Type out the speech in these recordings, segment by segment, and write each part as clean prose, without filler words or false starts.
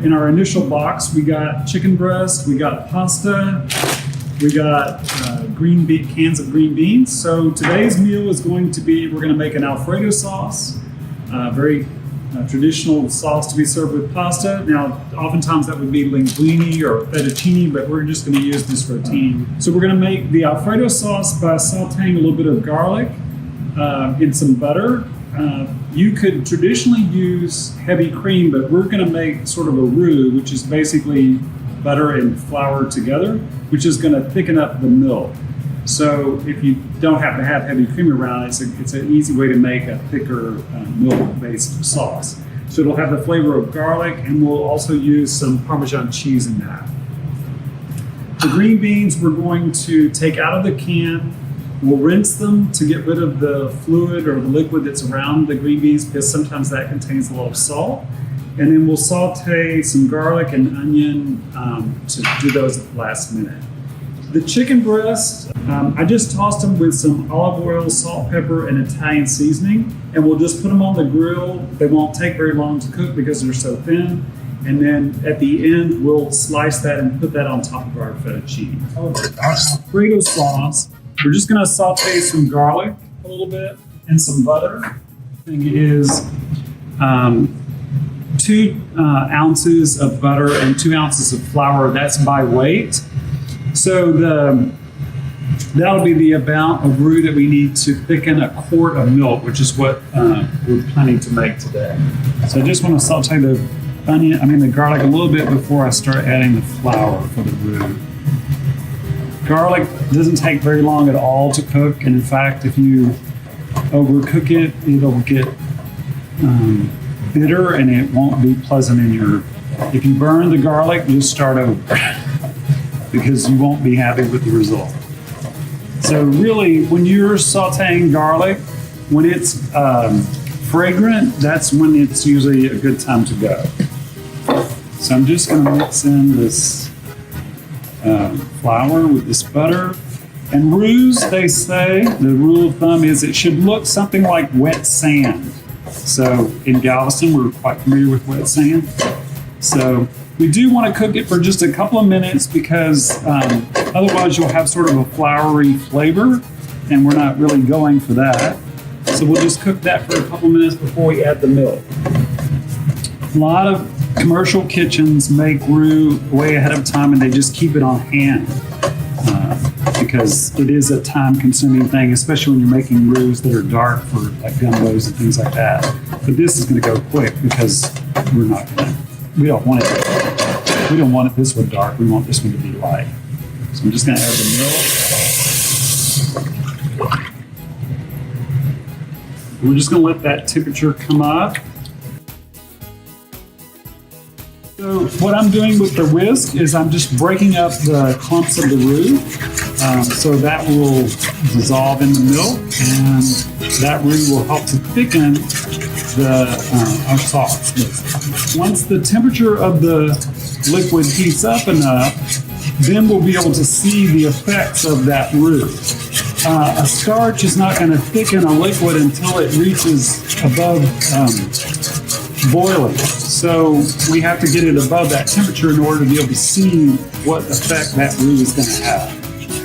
in our initial box, we got chicken breast, we got pasta, we got cans of green beans. So today's meal is going to be, we're going to make an alfredo sauce, very traditional sauce to be served with pasta. Now, oftentimes that would be linguine or fettuccine, but we're just going to use this rotini. So we're going to make the alfredo sauce by sauteing a little bit of garlic in some butter. You could traditionally use heavy cream, but we're going to make sort of a roux, which is basically butter and flour together, which is going to thicken up the milk. So if you don't happen to have heavy cream around, it's an easy way to make a thicker milk-based sauce. So it'll have the flavor of garlic, and we'll also use some Parmesan cheese in that. The green beans we're going to take out of the can. We'll rinse them to get rid of the fluid or the liquid that's around the green beans, because sometimes that contains a lot of salt. And then we'll saute some garlic and onion to do those at the last minute. The chicken breast, I just tossed them with some olive oil, salt, pepper, and Italian seasoning, and we'll just put them on the grill. They won't take very long to cook because they're so thin. And then at the end, we'll slice that and put that on top of our fettuccine. Our alfredo sauce, we're just gonna saute some garlic a little bit and some butter. The thing is 2 ounces of butter and 2 ounces of flour. That's by weight. So that'll be the amount of roux that we need to thicken a quart of milk, which is what we're planning to make today. So I just want to saute the garlic a little bit before I start adding the flour for the roux. Garlic doesn't take very long at all to cook, and in fact, if you overcook it, it'll get bitter and it won't be pleasant if you burn the garlic, you'll start over because you won't be happy with the result. So really, when you're sauteing garlic, when it's fragrant, that's when it's usually a good time to go. So I'm just going to mix in this flour with this butter. And roux, they say, the rule of thumb is it should look something like wet sand. So in Galveston, we're quite familiar with wet sand. So we do want to cook it for just a couple of minutes because otherwise you'll have sort of a floury flavor, and we're not really going for that. So we'll just cook that for a couple of minutes before we add the milk. A lot of commercial kitchens make roux way ahead of time, and they just keep it on hand because it is a time-consuming thing, especially when you're making roux that are dark for like gumbos and things like that. But this is going to go quick because we don't want it this one dark. We want this one to be light. So I'm just going to add the milk. We're just going to let that temperature come up. So what I'm doing with the whisk is I'm just breaking up the clumps of the roux. So that will dissolve in the milk, and that roux will help to thicken our sauce. Once the temperature of the liquid heats up enough, then we'll be able to see the effects of that roux. A starch is not going to thicken a liquid until it reaches above boiling. So we have to get it above that temperature in order to be able to see what effect that roux is going to have.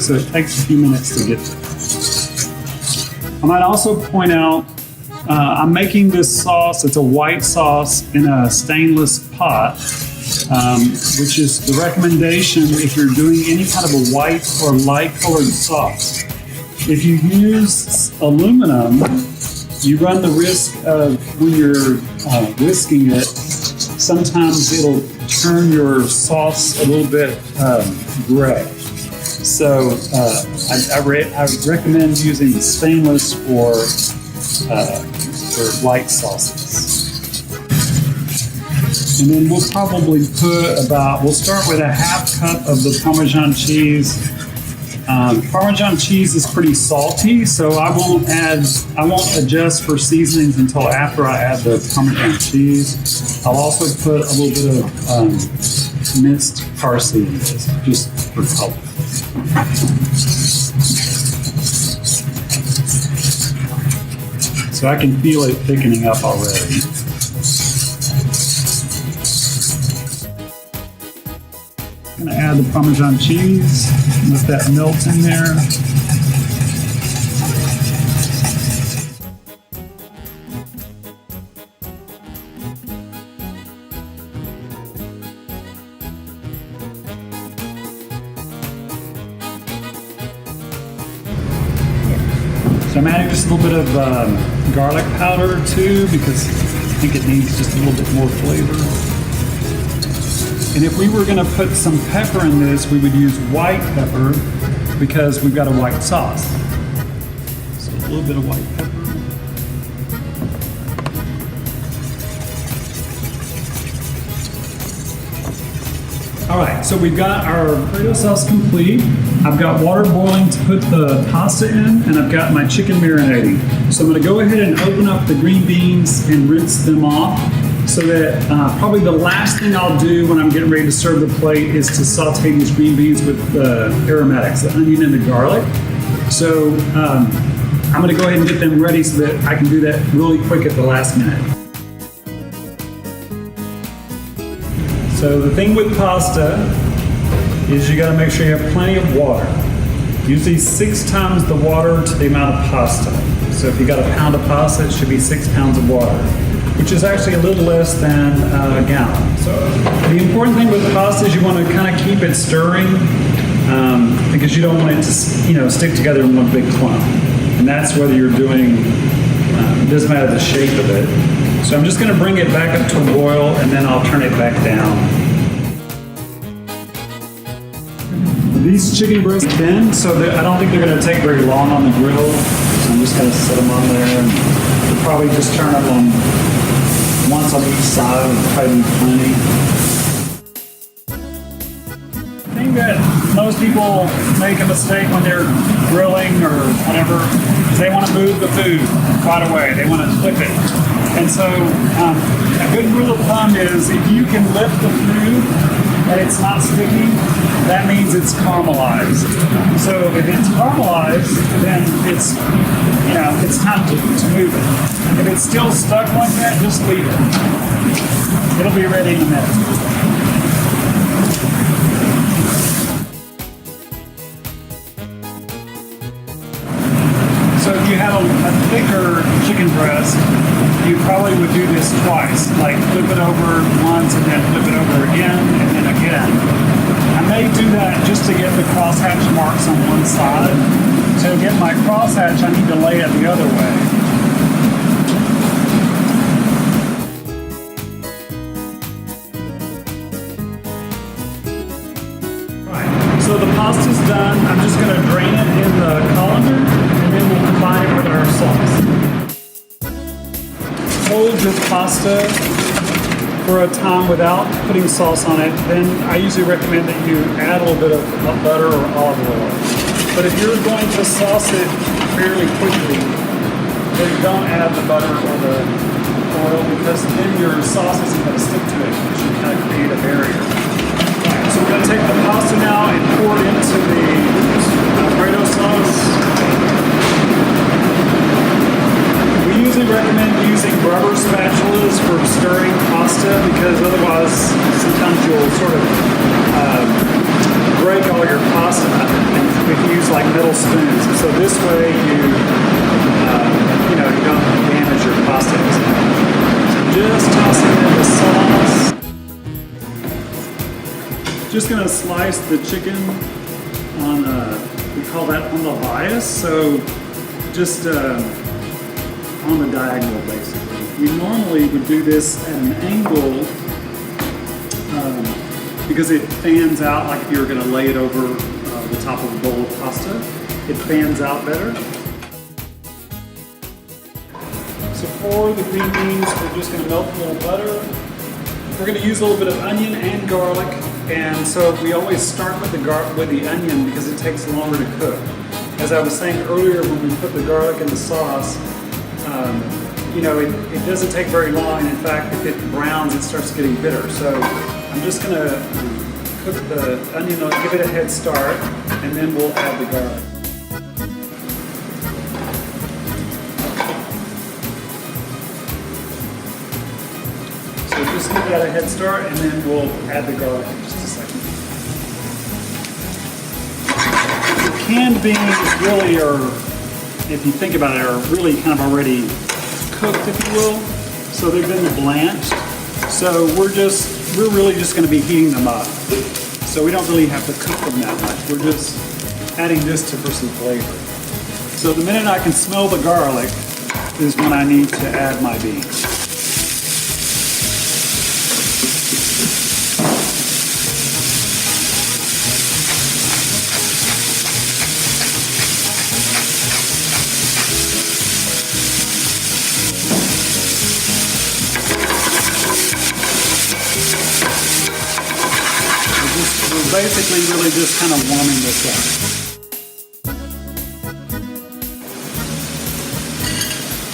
So it takes a few minutes to get there. I might also point out, I'm making this sauce, it's a white sauce in a stainless pot, which is the recommendation if you're doing any kind of a white or light colored sauce. If you use aluminum, you run the risk of when you're whisking it, sometimes it'll turn your sauce a little bit gray. So I recommend using stainless for light sauces. And then we'll probably we'll start with a half cup of the Parmesan cheese. Parmesan cheese is pretty salty, so I won't adjust for seasonings until after I add the Parmesan cheese. I'll also put a little bit of minced parsley in this, just for color. So I can feel it thickening up already. Gonna add the Parmesan cheese, let that melt in there. So I'm adding just a little bit of garlic powder too, because I think it needs just a little bit more flavor. And if we were gonna put some pepper in this, we would use white pepper because we've got a white sauce. So a little bit of white pepper. All right, so we've got our Alfredo sauce complete. I've got water boiling to put the pasta in, and I've got my chicken marinating. So I'm gonna go ahead and open up the green beans and rinse them off, so that probably the last thing I'll do when I'm getting ready to serve the plate is to saute these green beans with the aromatics, the onion and the garlic. So I'm gonna go ahead and get them ready so that I can do that really quick at the last minute. So the thing with pasta is you gotta make sure you have plenty of water. Usually 6 times the water to the amount of pasta. So if you got a pound of pasta, it should be 6 pounds of water, which is actually a little less than a gallon. So the important thing with pasta is you wanna kinda keep it stirring because you don't want it to stick together in one big clump. And that's whether you're doing, it doesn't matter the shape of it. So I'm just gonna bring it back up to a boil and then I'll turn it back down. These chicken breasts are thin, so I don't think they're gonna take very long on the grill. So I'm just gonna set them on there and we'll probably just turn them on once on each side, and probably plenty. I think that most people make a mistake when they're grilling or whatever, is they wanna move the food right away. They wanna flip it. And so a good rule of thumb is if you can lift the food and it's not sticky, that means it's caramelized. So if it's caramelized, then it's time to move it. If it's still stuck like that, just leave it. It'll be ready in a minute. So if you have a thicker chicken breast, you probably would do this twice, like flip it over once and then flip it over again and then again. I may do that just to get the crosshatch marks on one side. To get my crosshatch, I need to lay it the other way. Right, so the pasta's done. I'm just gonna drain it in the colander and then we'll combine it with our sauce. Hold your pasta for a time without putting sauce on it, then I usually recommend that you add a little bit of butter or olive oil. But if you're going to sauce it fairly quickly, then don't add the butter or the oil because then your sauce isn't going to stick to it, which will kind of create a barrier. Right, so we're going to take the pasta now and pour it into the Alfredo sauce. We usually recommend using rubber spatulas for stirring pasta because otherwise sometimes you'll sort of break all your pasta if you use like metal spoons. So this way you don't damage your pasta. So just tossing in the sauce. Just gonna slice the chicken on we call that on the bias. So just on the diagonal, basically. We normally would do this at an angle because it fans out, like if you were going to lay it over the top of a bowl of pasta, it fans out better. So for the green beans, we're just going to melt a little butter. We're going to use a little bit of onion and garlic, and so we always start with the onion because it takes longer to cook. As I was saying earlier, when we put the garlic in the sauce, it doesn't take very long, and in fact, if it browns, it starts getting bitter. So I'm just going to cook the onion, give it a head start, and then we'll add the garlic. So just give that a head start, and then we'll add the garlic in just a second. canned beans really are, if you think about it, are really kind of already cooked, if you will. So they've been blanched. So we're really just going to be heating them up. So we don't really have to cook them that much. We're just adding this for some flavor. So the minute I can smell the garlic is when I need to add my beans. We're basically really just kind of warming this up.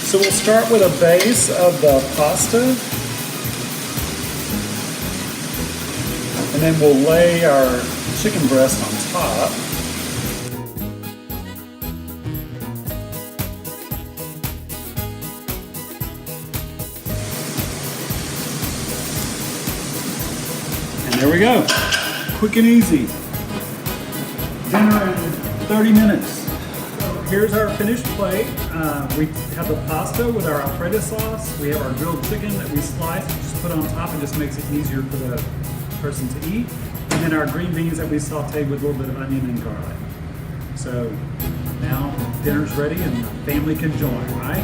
So we'll start with a base of the pasta, and then we'll lay our chicken breast on top. And there we go. Quick and easy. Dinner in 30 minutes. So here's our finished plate. We have the pasta with our alfredo sauce. We have our grilled chicken that we slice, just put on top. It just makes it easier for the person to eat. And then our green beans that we sauteed with a little bit of onion and garlic. So now dinner's ready and the family can join, right?